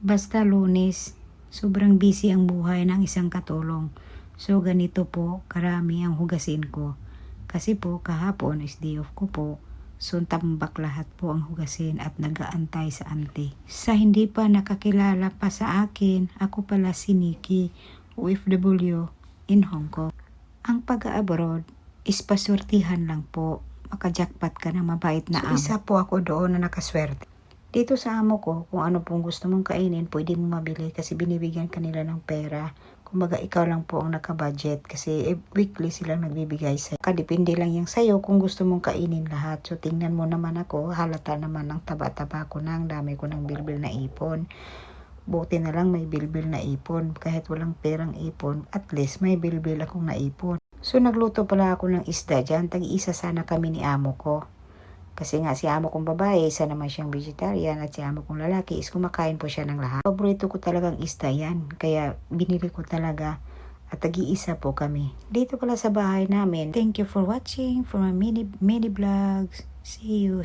Basta Lunes, sobrang busy ang buhay ng isang katulong. So ganito po, karami ang hugasin ko. Kasi po kahapon is day off ko po. So tambak lahat po ang hugasin at nagaantay sa auntie. Sa hindi pa nakakilala pa sa akin, ako pala si Nikki, OFW in Hong Kong. Ang pag-abroad is pasurtihan lang po. Makajackpot ka ng mabait na amo. Isa po ako doon na nakaswerte. Dito sa amo ko, kung ano pong gusto mong kainin, pwede mong mabili kasi binibigyan kanila ng pera. Kumbaga, ikaw lang po ang nakabudget kasi weekly silang nagbibigay sa'yo. Kadepende lang yung sa'yo kung gusto mong kainin lahat. So, tingnan mo naman ako, halata naman ng taba-taba ko na, ang dami ko ng bilbil na ipon. Buti na lang may bilbil na ipon. Kahit walang perang ipon, at least may bilbil akong naipon. So, nagluto pala ako ng isda dyan. Tag-isa sana kami ni amo ko. Kasi nga si amo kong babae, isa naman siyang vegetarian at si amo kong lalaki is kumakain po siya ng lahat. Paborito ko talagang isda yan, kaya binili ko talaga at tag-iisa po kami. Dito pala sa bahay namin. Thank you for watching for my mini vlogs. See you.